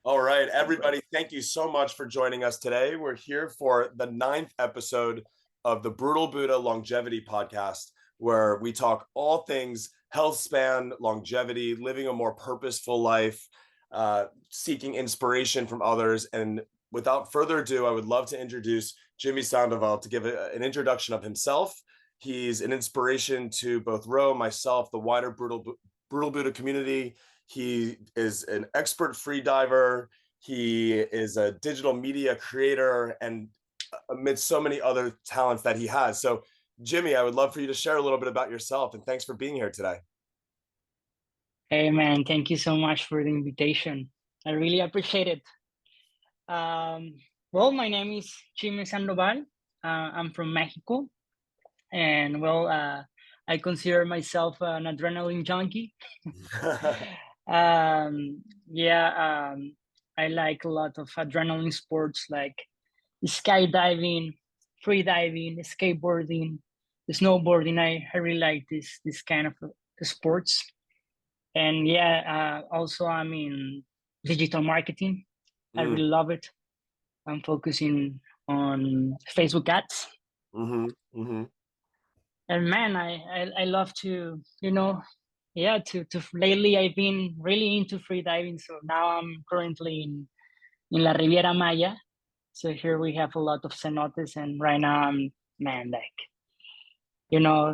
All right, everybody, thank you so much for joining us today. We're here for the 9th episode of the Brutal Buddha Longevity Podcast, where we talk all things health span, longevity, living a more purposeful life, seeking inspiration from others. And without further ado, I would love to introduce Jimmy Sandoval to give an introduction of himself. He's an inspiration to both Ro, myself, the wider Brutal Buddha community. He is an expert free diver. He is a digital media creator, and amidst so many other talents that he has. So, Jimmy, I would love for you to share a little bit about yourself, and thanks for being here today. Hey man, thank you so much for the invitation. I really appreciate it. Well, my name is Jimmy Sandoval. I'm from Mexico, and I consider myself an adrenaline junkie. Yeah, I like a lot of adrenaline sports like skydiving, free diving, skateboarding, snowboarding. I really like this kind of sports. And yeah, also I'm in digital marketing. I really love it. I'm focusing on Facebook ads. And man, I love to, yeah, to lately I've been really into free diving. So now I'm currently in La Riviera Maya. So here we have a lot of cenotes, and right now I'm, man, like,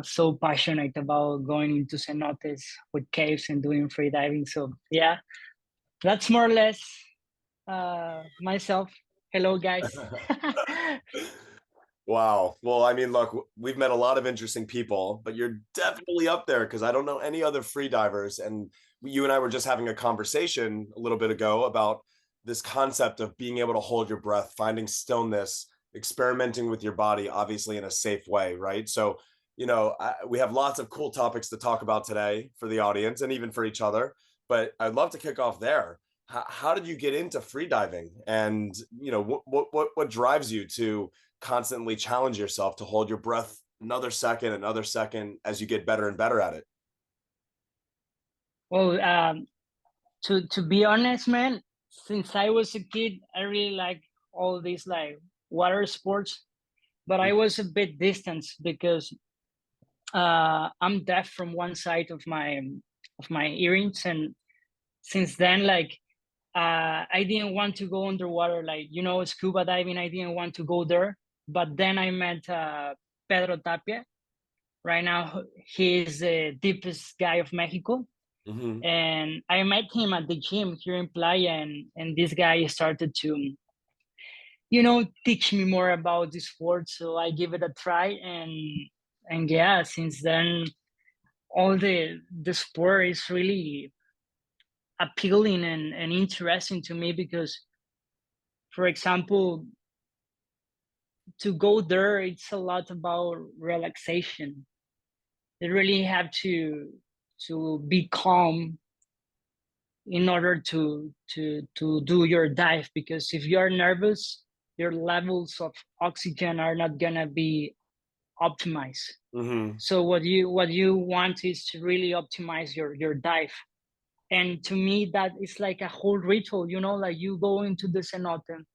so passionate about going into cenotes with caves and doing free diving. So yeah, that's more or less myself. Hello, guys. Wow. Well, I mean, look, we've met a lot of interesting people, but you're definitely up there because I don't know any other free divers. And you and I were just having a conversation a little bit ago about this concept of being able to hold your breath, finding stillness, experimenting with your body, obviously in a safe way, right? So, we have lots of cool topics to talk about today for the audience and even for each other. But I'd love to kick off there. How did you get into free diving? And, what drives you to constantly challenge yourself to hold your breath another second as you get better and better at it? Well, to be honest, man, since I was a kid, I really like all these like water sports, but I was a bit distant because I'm deaf from one side of my earrings, and since then, like, I didn't want to go underwater, like, scuba diving. I didn't want to go there, but then I met Pedro Tapia. Right now, he's the deepest guy of Mexico. And I met him at the gym here in Playa, and this guy started to, teach me more about the sport. So I give it a try, and yeah, since then, all the sport is really appealing and interesting to me because, for example, to go there, it's a lot about relaxation. You really have to be calm in order to do your dive, because if you're nervous, your levels of oxygen are not gonna be optimized. So what you want is to really optimize your dive. And to me, that is like a whole ritual, like you go into the cenote,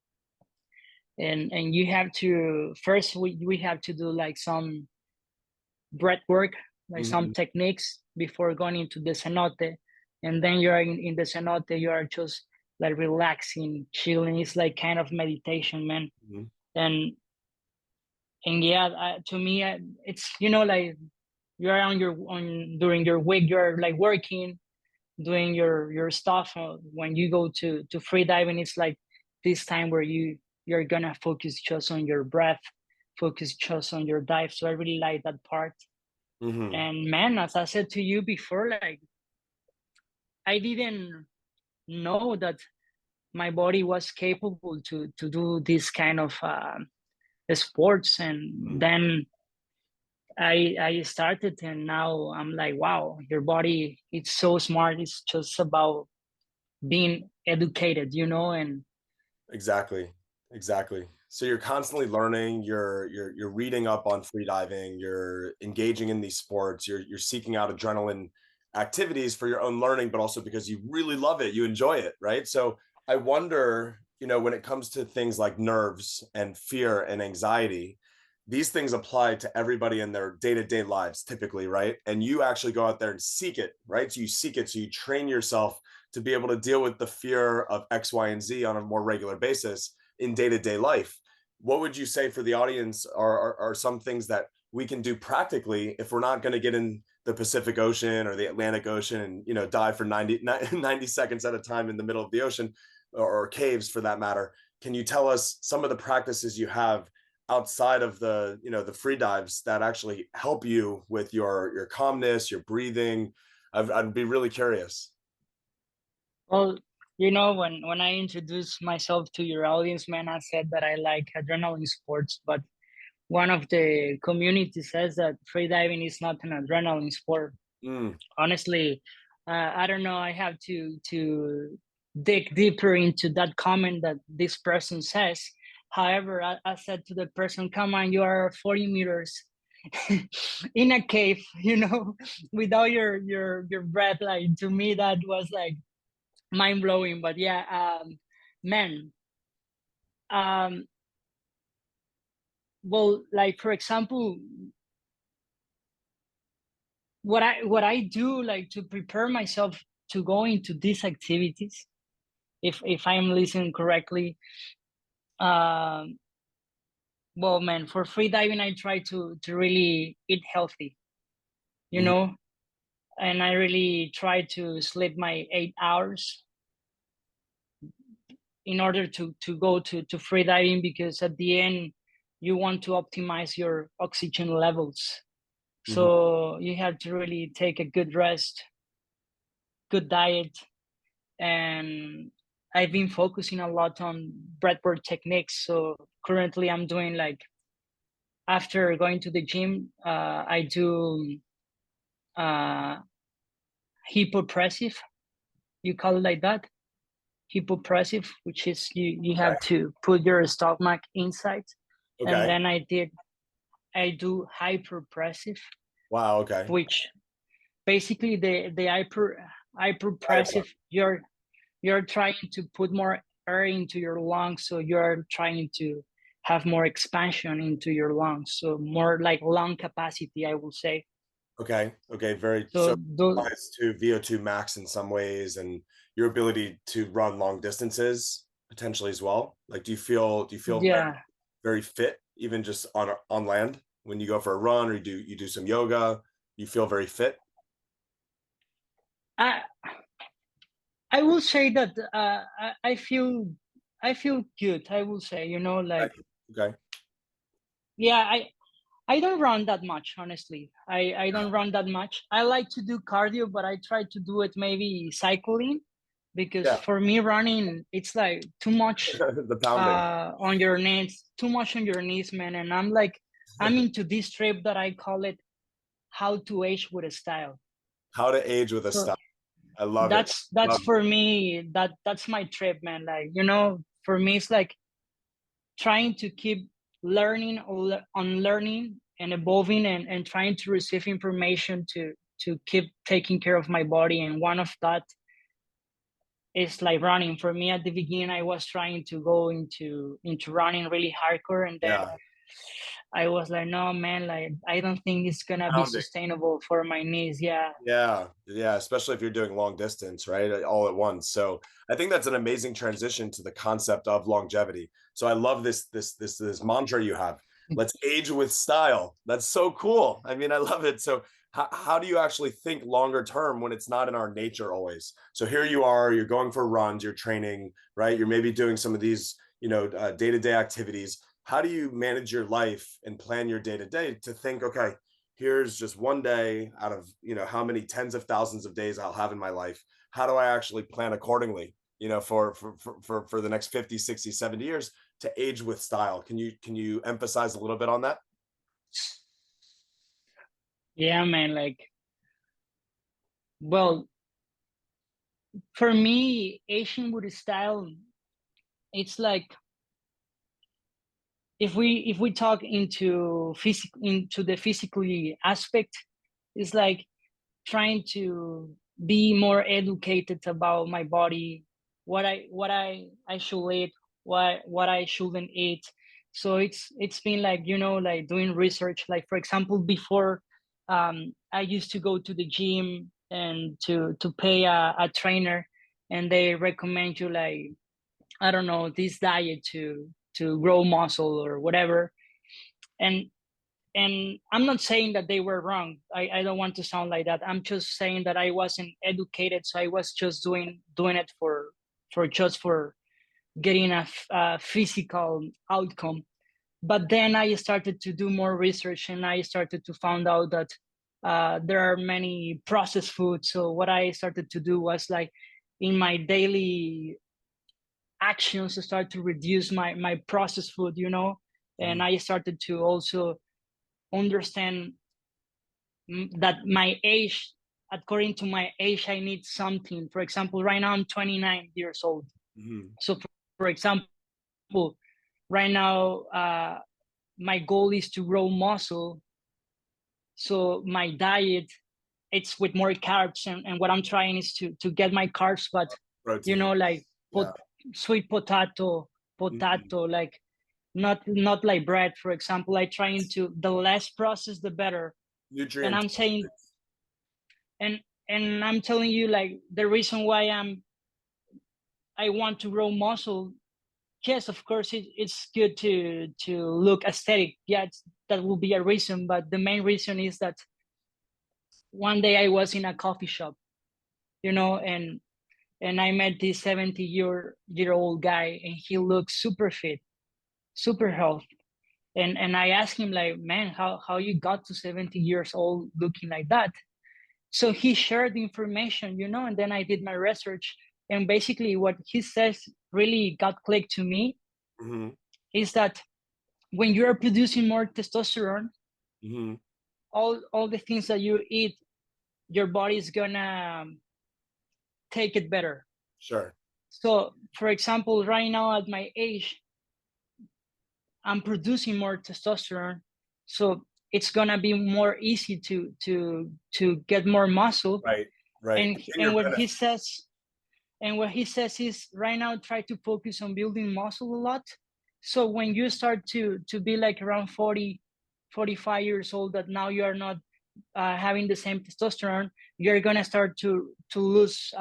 and you have to first, we have to do like some breath work, like some techniques before going into the cenote. And then you're in the cenote, you are just like relaxing, chilling. It's like kind of meditation, man. And yeah, to me, it's, like you're on during your week, you're like working, doing your stuff. When you go to free diving, it's like this time where you're gonna focus just on your breath, focus just on your dive. So I really like that part. And man, as I said to you before, like, I didn't know that my body was capable to do this kind of sports. And then I started, and now I'm like, wow, your body, it's so smart. It's just about being educated, and Exactly. So you're constantly learning, you're reading up on free diving, you're engaging in these sports, you're seeking out adrenaline activities for your own learning, but also because you really love it, you enjoy it, right? So I wonder, when it comes to things like nerves and fear and anxiety, these things apply to everybody in their day-to-day lives typically, right? And you actually go out there and seek it, right? So you seek it, so you train yourself to be able to deal with the fear of X, Y, and Z on a more regular basis in day-to-day life. What would you say for the audience are some things that we can do practically if we're not going to get in the Pacific Ocean or the Atlantic Ocean and dive for 90 seconds at a time in the middle of the ocean, or caves for that matter? Can you tell us some of the practices you have outside of the free dives that actually help you with your calmness, your breathing? I'd be really curious. Well, when I introduced myself to your audience, man, I said that I like adrenaline sports, but one of the community says that freediving is not an adrenaline sport. Mm, Honestly, I don't know. I have to dig deeper into that comment that this person says. However, I said to the person, "Come on, you are 40 meters in a cave, without your breath." Like, to me, that was like mind blowing. But yeah, man. Um, well, like, for example, what I do, like, to prepare myself to go into these activities, if I'm listening correctly, um well, man, for free diving, I try to really eat healthy, you mhm, know and I really try to sleep my 8 hours in order to go to free diving, because at the end you want to optimize your oxygen levels. mhm, So you have to really take a good rest, good diet. And I've been focusing a lot on breathwork techniques. So currently I'm doing, like, after going to the gym, I do uh, hypopressive. You call it like that, hypopressive, which is you okay. have to put your stomach inside. And Okay. then I do hyperpressive, Wow. Okay. which basically the hyperpressive, Hyper. you're trying to put more air into your lungs, so you're trying to have more expansion into your lungs, so more like lung capacity, I will say. Okay. Okay. Very So so those, applies to VO2 max in some ways, and your ability to run long distances potentially as well. Like, do you feel very, yeah, very fit even just on land when you go for a run, or you do some yoga? You feel very fit. I I will say that I feel good. I will say, Okay. like, Okay. yeah, I don't run that much, honestly. I don't run that much. I like to do cardio, but I try to do it maybe cycling, because Yeah. for me running, it's like too much The pounding. on your knees, too much on your knees, man. And I'm into this trip that I call it how to age with a style. How to age with a So style. I love it. that's Love it. for me, that's my trip, man. Like, for me it's like trying to keep learning or unlearning and evolving, and trying to receive information to keep taking care of my body. And one of that is like running. For me, at the beginning, I was trying to go into running really hardcore, and then Yeah. I was like, no, man, like, I don't think it's gonna be Pounding. sustainable for my knees. Yeah. Yeah, yeah, especially if you're doing long distance, right? All at once. So I think that's an amazing transition to the concept of longevity. So I love this mantra you have. Let's age with style. That's so cool. I mean, I love it. So how do you actually think longer term when it's not in our nature always? So here you are, you're going for runs, you're training, right? You're maybe doing some of these, day-to-day activities. How do you manage your life and plan your day-to-day to think, okay, here's just one day out of how many tens of thousands of days I'll have in my life. How do I actually plan accordingly, for the next 50, 60, 70 years to age with style? Can you emphasize a little bit on that? Yeah, man. Like, well, for me, Asian Buddhist style, it's like, if we talk into the physically aspect, it's like trying to be more educated about my body, what I should eat, what I shouldn't eat. So it's been like, like doing research. Like for example, before, I used to go to the gym and to pay a trainer, and they recommend you like, I don't know, this diet to grow muscle or whatever. And and I'm not saying that they were wrong. I don't want to sound like that. I'm just saying that I wasn't educated, so I was just doing it for getting a physical outcome. But then I started to do more research, and I started to find out that there are many processed foods. So what I started to do was like, in my daily actions, to start to reduce my processed food, and I started to also understand that my age, according to my age, I need something. For example, right now I'm 29 years old. So for example, right now, my goal is to grow muscle. So my diet, it's with more carbs, and what I'm trying is to get my carbs, but Protein. like Yeah. sweet potato, like not like bread, for example. I trying to, the less processed the better. And Nutrient. I'm saying, and I'm telling you, like, the reason why I want to grow muscle. Yes, of course, it's good to look aesthetic. Yeah, that will be a reason, but the main reason is that one day I was in a coffee shop, and I met this 70-year-old guy, and he looked super fit, super healthy. And I asked him, like, man, how you got to 70 years old looking like that? So he shared the information, and then I did my research. And basically what he says really got clicked to me, is that when you're producing more testosterone, all the things that you eat, your body is gonna take it better. Sure. So for example, right now at my age, I'm producing more testosterone, so it's gonna be more easy to get more muscle. Right. Right. And In your what benefit. he says, is, right now, try to focus on building muscle a lot. So when you start to be like around 40, 45 years old, that now you are not having the same testosterone, you're gonna start to lose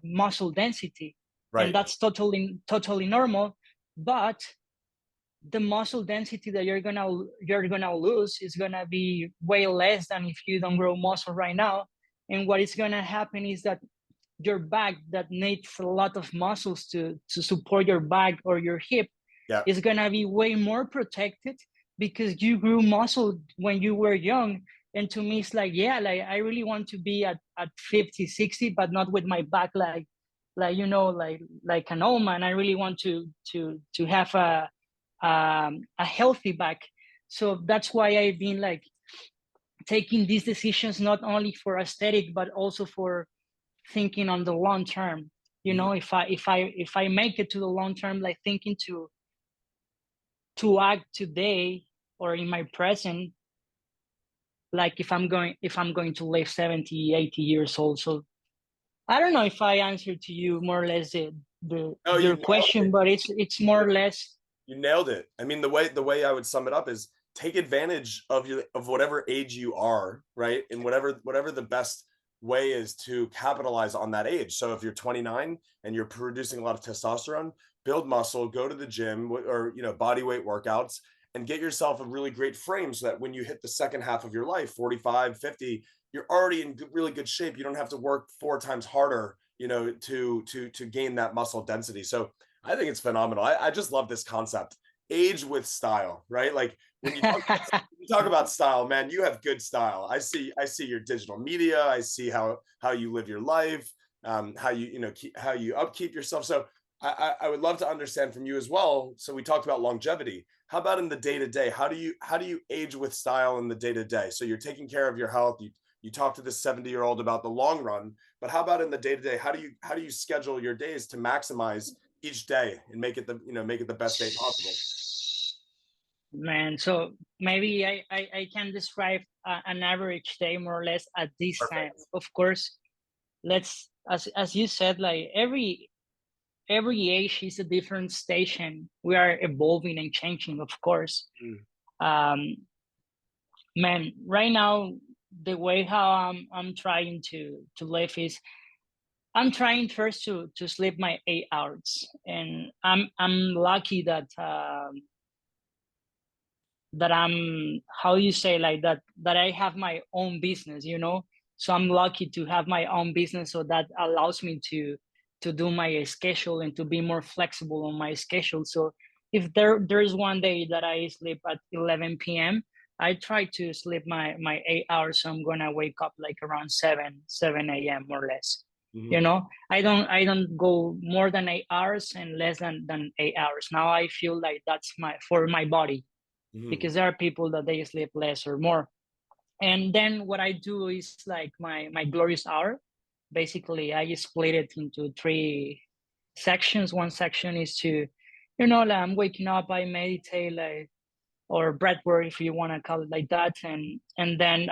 muscle density, and Right. that's totally normal. But the muscle density that you're gonna lose is gonna be way less than if you don't grow muscle right now. And what is gonna happen is that your back, that needs a lot of muscles to support your back or your hip, Yeah. is gonna be way more protected, because you grew muscle when you were young. And to me, it's like, yeah, like I really want to be at 50, 60, but not with my back like an old man. I really want to have a healthy back. So that's why I've been like taking these decisions, not only for aesthetic but also for thinking on the long term. If I make it to the long term, like thinking to act today or in my present, like if I'm going to live 70, 80 years old. So I don't know if I answered to you more or less Oh, you your nailed question, it. but it's more or less. You nailed it. I mean, the way I would sum it up is take advantage of whatever age you are, right? And whatever the best way is to capitalize on that age. So if you're 29 and you're producing a lot of testosterone, build muscle, go to the gym, or body weight workouts, and get yourself a really great frame so that when you hit the second half of your life, 45, 50, you're already in really good shape. You don't have to work 4 times harder, to gain that muscle density. So I think it's phenomenal. I just love this concept. Age with style, right? Like when you talk about style, man, you have good style. I see your digital media. I see how you live your life, how how you upkeep yourself. So I would love to understand from you as well. So we talked about longevity. How about in the day to day? How do you age with style in the day to day? So you're taking care of your health. You talk to this 70-year-old about the long run, but how about in the day to day? How do you schedule your days to maximize each day and make it the best day possible? Man, so maybe I can describe an average day more or less at this time. Perfect. Of course, let's, as you said, like every age is a different station. We are evolving and changing, of course. Um, man, right now the way how I'm trying to live is I'm trying first to sleep my 8 hours, and I'm lucky that I'm, how you say, like that I have my own business, you know. So I'm lucky to have my own business, so that allows me to do my schedule and to be more flexible on my schedule. So if there's one day that I sleep at 11 p.m., I try to sleep my 8 hours, so I'm gonna wake up like around 7 a.m. more or less. You know, I don't go more than 8 hours and less than 8 hours. Now I feel like that's my for my body, because there are people that they sleep less or more. And then what I do is like my glorious hour. Basically, I split it into three sections. One section is to, like I'm waking up, I meditate, like, or breath work if you want to call it like that. And then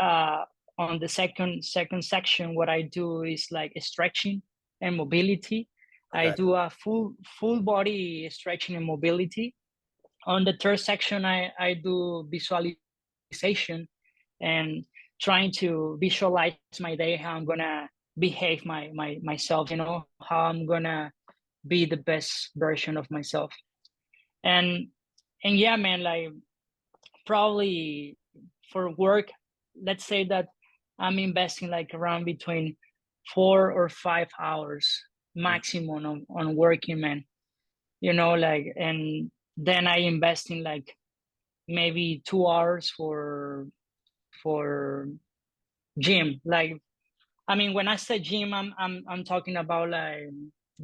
on the second section, what I do is like stretching and mobility. I Okay. do a full body stretching and mobility. On the third section, I do visualization and trying to visualize my day, how I'm gonna behave myself, how I'm gonna be the best version of myself. And yeah, man, like probably for work, let's say that I'm investing like around between 4 or 5 hours maximum on working, man. Like, and then I invest in like maybe 2 hours for gym. Like, I mean, when I say gym, I'm talking about like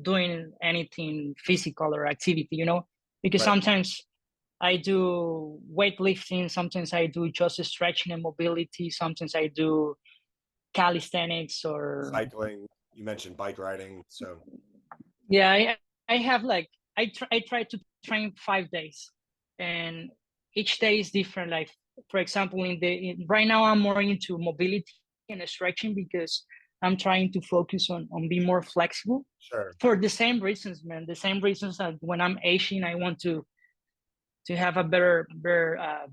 doing anything physical or activity, because Right. sometimes I do weightlifting, sometimes I do just stretching and mobility, sometimes I do calisthenics or Cycling. You mentioned bike riding. So yeah, I have like I try to train 5 days, and each day is different. Like, for example, right now I'm more into mobility and stretching, because I'm trying to focus on being more flexible sure. for the same reasons, man. The same reasons that when I'm aging, I want to have a better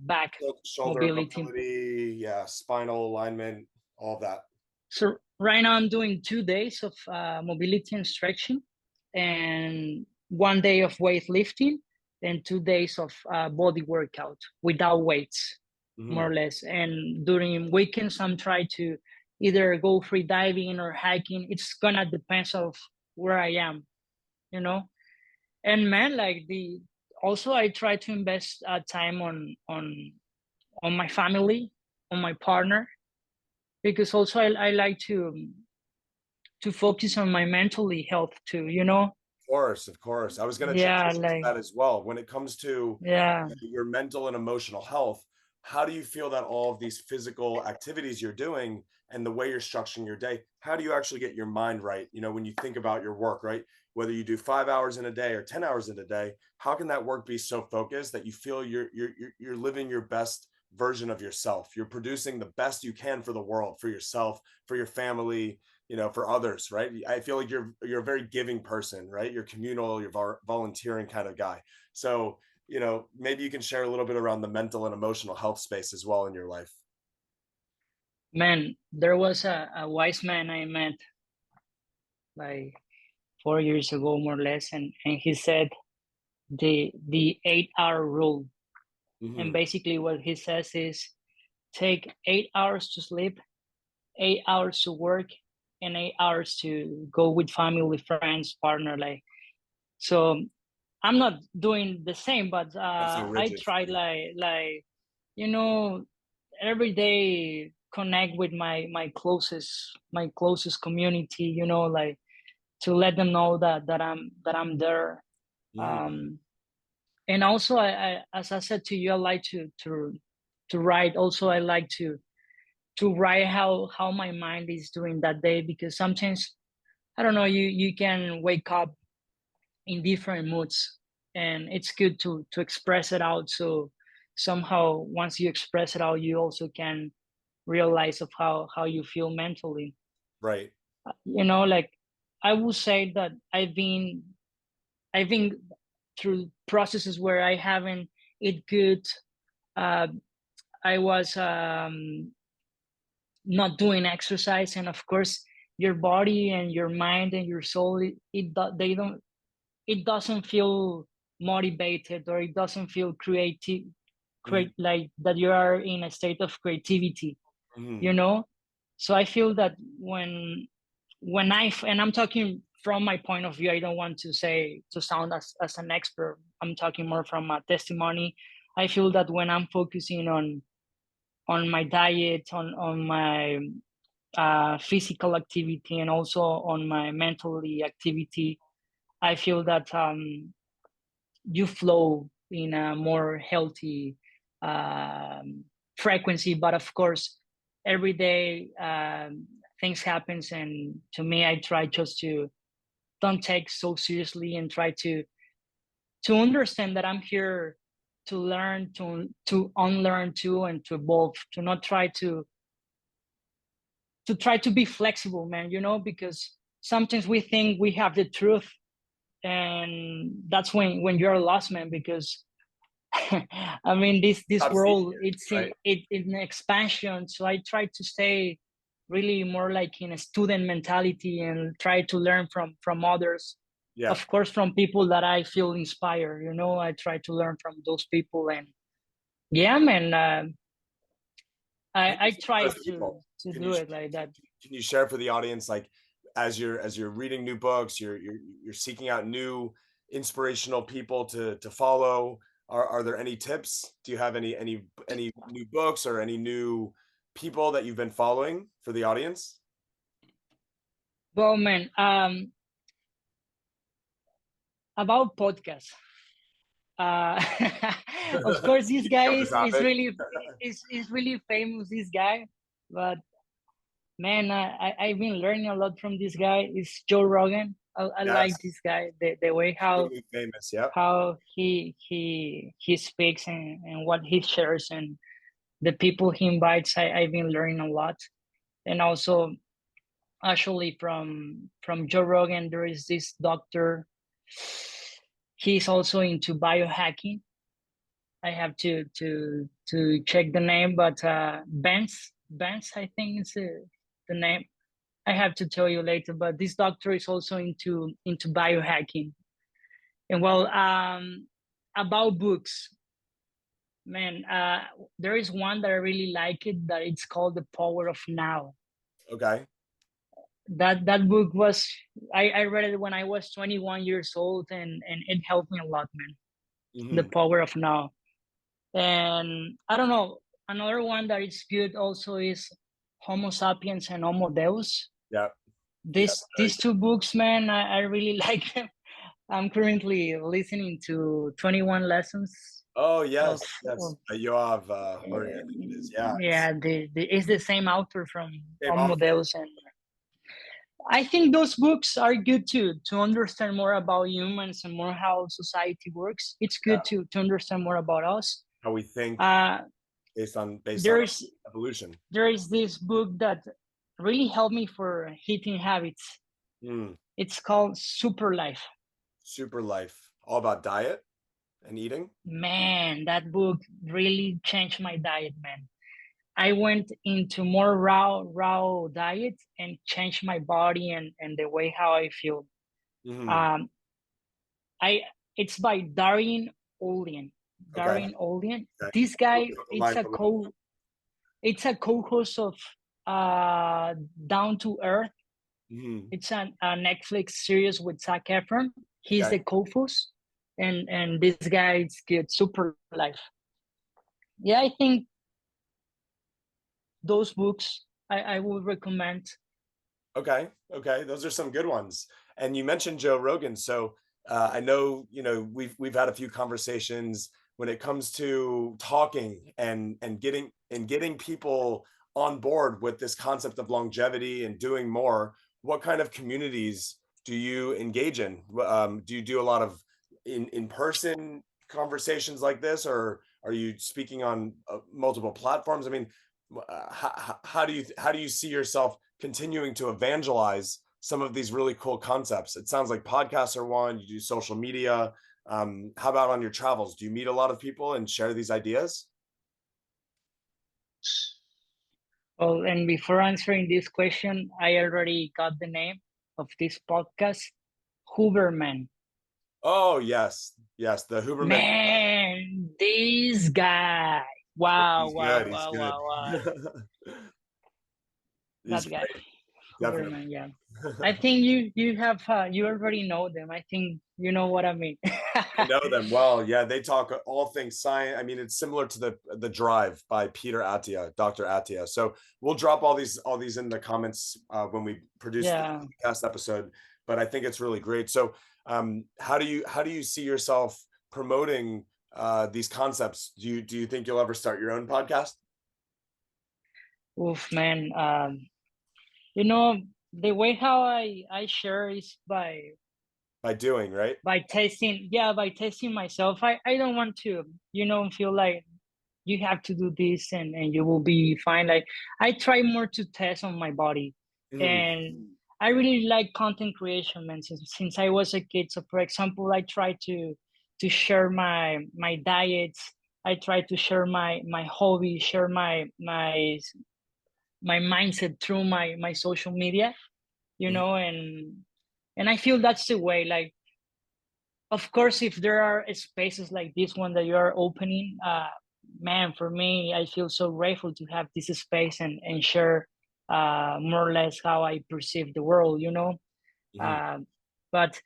back Shoulder mobility. mobility, yeah, spinal alignment, all of that. So right now I'm doing 2 days of mobility and stretching, and one day of weightlifting, and 2 days of body workout without weights, more or less. And during weekends, I'm trying to either go free diving or hiking. It's gonna depend of where I am, you know. And man, like the also I try to invest time on my family, on my partner, because also I like to focus on my mentally health too. Of course. I was going to Yeah, transition to like, that as well. When it comes to yeah, your mental and emotional health, how do you feel that all of these physical activities you're doing and the way you're structuring your day, how do you actually get your mind right? When you think about your work, right? Whether you do 5 hours in a day or 10 hours in a day, how can that work be so focused that you feel you're living your best version of yourself? You're producing the best you can for the world, for yourself, for your family, for others, right? I feel like you're a very giving person, right? You're communal, you're volunteering kind of guy. So, maybe you can share a little bit around the mental and emotional health space as well in your life. man, there was a wise man I met like 4 years ago, more or less, and he said the 8 hour rule. And Hmm. basically what he says is take 8 hours to sleep, 8 hours to work, and 8 hours to go with family, friends, partner. Like, so I'm not doing the same, but That's so I rigid for try you. like you know every day connect with my closest community. Like, to let them know that I'm there. Hmm. Um, and also, I as I said to you, I like to write. Also, I like to write how my mind is doing that day, because sometimes I don't know, you can wake up in different moods, and it's good to express it out. So somehow once you express it out, you also can realize of how you feel mentally. Right. Like, I would say that I've been I think through processes where I haven't eat good, I was not doing exercise, and of course your body and your mind and your soul, it doesn't feel motivated, or it doesn't feel creative, like that you are in a state of creativity, you know. So I feel that and I'm talking from my point of view, I don't want to sound as an expert, I'm talking more from a testimony. I feel that when I'm focusing on my diet, on my physical activity, and also on my mentally activity, I feel that you flow in a more healthy frequency. But of course, every day things happens, and to me, I try just to don't take so seriously, and try to understand that I'm here to learn, to unlearn too, and to evolve, to not try to be flexible, man, you know, because sometimes we think we have the truth, and that's when you're lost, man, because I mean, this world, it's right? in expansion. So I try to stay really more like in a student mentality, and try to learn from others. Yeah. Of course, from people that I feel inspired. You know, I try to learn from those people, and yeah, man, I try to Can you do it like that. can you share for the audience, like, as you're reading new books, you're seeking out new inspirational people to follow? Are there any tips? Do you have any new books or any new people that you've been following for the audience? Well, man, about podcasts. Uh, of course, this guy is really famous. This guy, but man, I've been learning a lot from this guy. It's Joe Rogan. I Yes, like this guy. The way extremely famous. Yep. how he speaks, and what he shares, and the people he invites. I've been learning a lot, and also actually from Joe Rogan, there is this doctor. He's also into biohacking. I have to check the name, but Benz, I think is the name. I have to tell you later. But this doctor is also into biohacking. And well, about books, man, there is one that I really like it. That it's called The Power of Now. Okay. That book was, I read it when I was 21 years old, and it helped me a lot, man. The Power of Now. And I don't know, another one that is good also is Homo Sapiens and Homo Deus. Yeah. These two books, man, I really like them. I'm currently listening to 21 Lessons. Oh yes, Of Yoav, or it is, yeah. yeah, it's the same author from Same Homo author. Deus, and I think those books are good to understand more about humans and more how society works. It's good to understand more about us. How we think based on evolution. There is this book that really helped me for hitting habits. It's called Super Life. Super Life, all about diet and eating. Man, that book really changed my diet, man. I went into more raw diet and changed my body and the way how I feel. I It's by Darian Olian. Darian Olian. This guy, it's a co-host of Down to Earth. It's a Netflix series with Zac Efron. He's the co-host, and this guy is good. Super Life. Yeah, I think those books I would recommend. Okay, those are some good ones. And you mentioned Joe Rogan, so I know we've had a few conversations when it comes to talking and getting people on board with this concept of longevity and doing more. What kind of communities do you engage in? Do you do a lot of in person conversations like this, or are you speaking on multiple platforms? I mean, how do you see yourself continuing to evangelize some of these really cool concepts? It sounds like podcasts are one, you do social media. How about on your travels? Do you meet a lot of people and share these ideas? Well, and before answering this question, I already got the name of this podcast, Huberman. Oh, yes. Yes. The Huberman. Man, this guy. Wow, He's good. wow, He's wow, good. wow, wow. He's That guy, great. Definitely. Huberman, yeah. I think you have you already know them. I think you know what I mean. I know them well. Yeah, they talk all things science. I mean, it's similar to the Drive by Peter Attia, Dr. Attia. So we'll drop all these in the comments when we produce the Yeah. podcast episode. But I think it's really great. So how do you see yourself promoting these concepts? Do you think you'll ever start your own podcast? Oof, man. You know, the way how I share is By doing, right? by testing. Yeah, by testing myself. I don't want to, feel like you have to do this and you will be fine. Like I try more to test on my body, Mm, and I really like content creation, man. Since I was a kid. So for example, I try to share my diets. I try to share my hobby, share my mindset through my social media, mm, and I feel that's the way. Like, of course, if there are spaces like this one that you are opening, man, for me, I feel so grateful to have this space and share more or less how I perceive the world. mm, Uh, but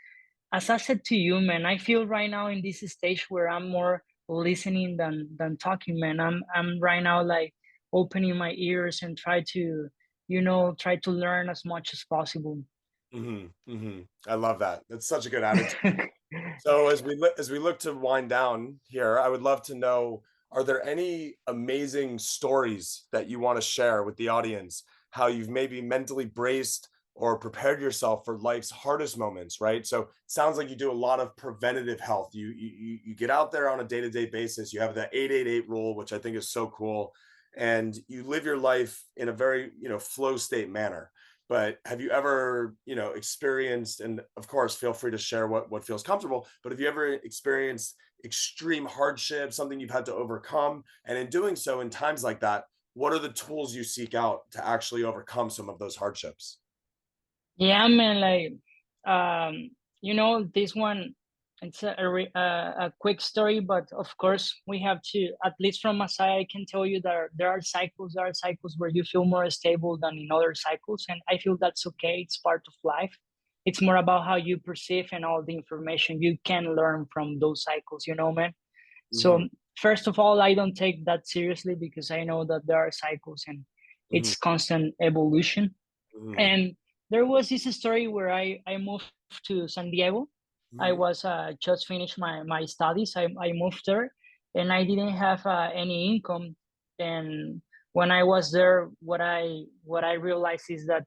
as I said to you, man, I feel right now in this stage where I'm more listening than talking, man. I'm right now like opening my ears and try to learn as much as possible. I love that. That's such a good attitude. So as we look to wind down here, I would love to know, are there any amazing stories that you want to share with the audience? How you've maybe mentally braced or prepared yourself for life's hardest moments, right? So it sounds like you do a lot of preventative health. You get out there on a day-to-day basis. You have the 888 rule, which I think is so cool, and you live your life in a very, flow state manner. But have you ever, experienced, and of course feel free to share what feels comfortable, but have you ever experienced extreme hardship, something you've had to overcome? And in doing so, in times like that, what are the tools you seek out to actually overcome some of those hardships? Yeah, man. Like, this one, it's a quick story, but of course, we have to, at least from my side, I can tell you that there are cycles. There are cycles where you feel more stable than in other cycles, and I feel that's okay. It's part of life. It's more about how you perceive and all the information you can learn from those cycles. Man. So Hmm. first of all, I don't take that seriously because I know that there are cycles and Hmm. it's constant evolution. Hmm. And there was this story where I moved to San Diego. I Hmm. was just finished my studies. I moved there and I didn't have any income. And when I was there, what I realized is that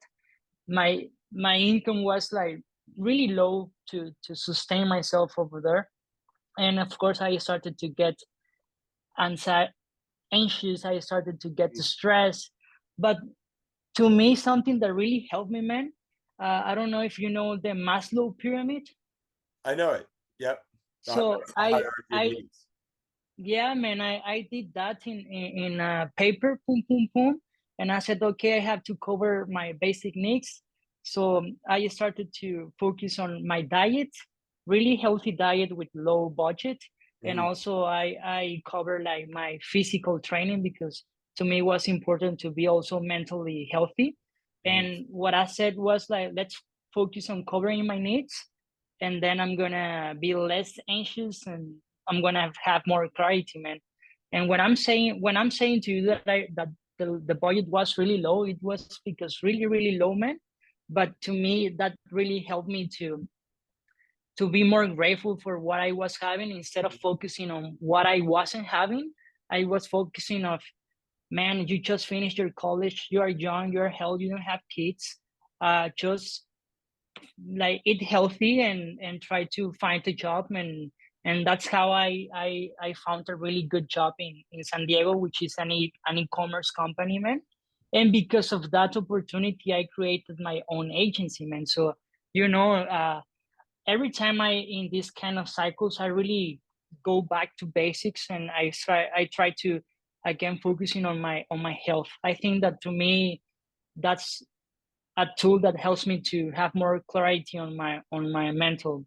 my income was like really low to sustain myself over there. And of course, I started to get anxiety, anxious. I started to get stressed. But to me, something that really helped me, man. I don't know if you know the Maslow pyramid. I know it. Yep. That's So the hierarchy of needs. yeah, man, I did that in paper, boom, boom, boom, and I said, okay, I have to cover my basic needs. So I started to focus on my diet, really healthy diet with low budget, and Hmm. also I cover like my physical training because to me it was important to be also mentally healthy. Hmm. And what I said was like, let's focus on covering my needs, and then I'm gonna be less anxious and I'm gonna have more clarity, man. And when I'm saying to you that the budget was really low, it was because really really low, man. But to me, that really helped me to be more grateful for what I was having instead of focusing on what I wasn't having. I was focusing on, man, you just finished your college, you are young, you're healthy, you don't have kids. Just like eat healthy and try to find a job, and that's how I found a really good job in San Diego, which is an e-commerce company, man. And because of that opportunity, I created my own agency, man. So, every time I in these kind of cycles, I really go back to basics, and I try to again focusing on my health. I think that to me, that's a tool that helps me to have more clarity on my mental.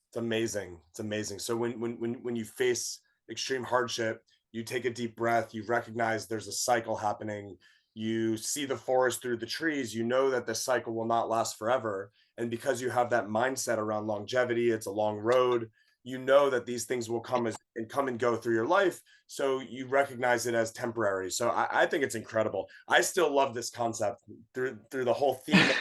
It's amazing. It's amazing. So when you face extreme hardship, you take a deep breath, you recognize there's a cycle happening, you see the forest through the trees, you know that the cycle will not last forever. And because you have that mindset around longevity, it's a long road, you know that these things will come and go through your life. So you recognize it as temporary. So I think it's incredible. I still love this concept through the whole theme of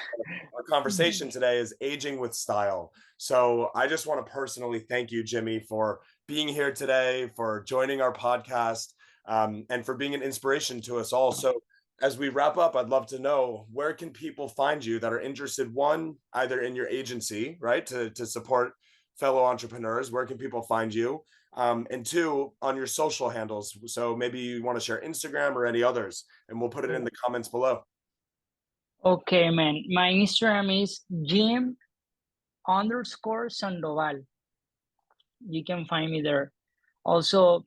our conversation today is aging with style. So I just want to personally thank you, Jimmy, for being here today, for joining our podcast, and for being an inspiration to us all. So as we wrap up, I'd love to know, where can people find you that are interested, one, either in your agency, right, to support fellow entrepreneurs, where can people find you? And two, on your social handles. So maybe you want to share Instagram or any others, and we'll put it in the comments below. Okay, man. My Instagram is Jim_Sandoval. You can find me there. Also,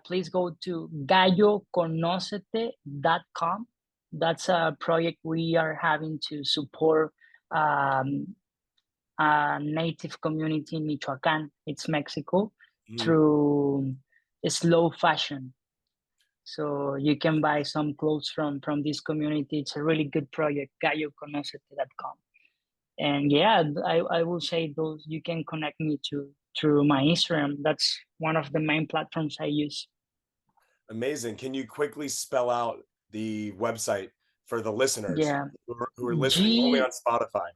please go to galloconocete.com. That's a project we are having to support a native community in Michoacan, it's Mexico, through slow fashion. So you can buy some clothes from this community. It's a really good project, galloconocete.com. And yeah, I will say those you can connect me to through my Instagram. That's one of the main platforms I use. Amazing. Can you quickly spell out the website for the listeners Yeah, who are listening only on G Spotify?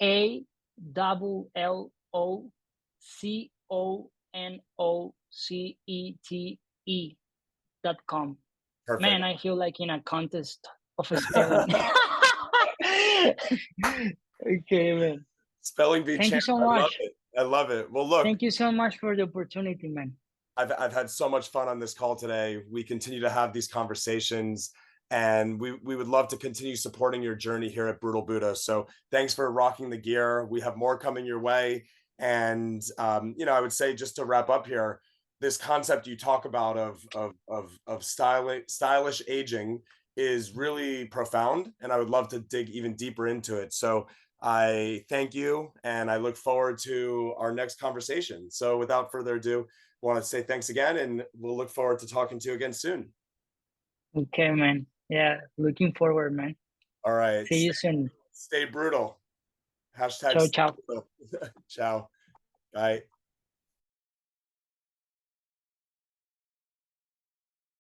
GALLOCONOCETE.com. Perfect. Man, I feel like in a contest of spelling. Okay, man. Spelling bee Thank you champ. so I love much. it. I love it. Well, look, Thank you so much for the opportunity, man. I've had so much fun on this call today. We continue to have these conversations, and we would love to continue supporting your journey here at Brutal Buddha. So thanks for rocking the gear. We have more coming your way. And I would say, just to wrap up here, this concept you talk about of stylish aging is really profound, and I would love to dig even deeper into it. So I thank you, and I look forward to our next conversation. So without further ado, want to say thanks again, and we'll look forward to talking to you again soon. Okay, man. Yeah, looking forward, man. All right. See you soon. Stay brutal. Hashtag Ciao, stay ciao. brutal. Ciao. Bye.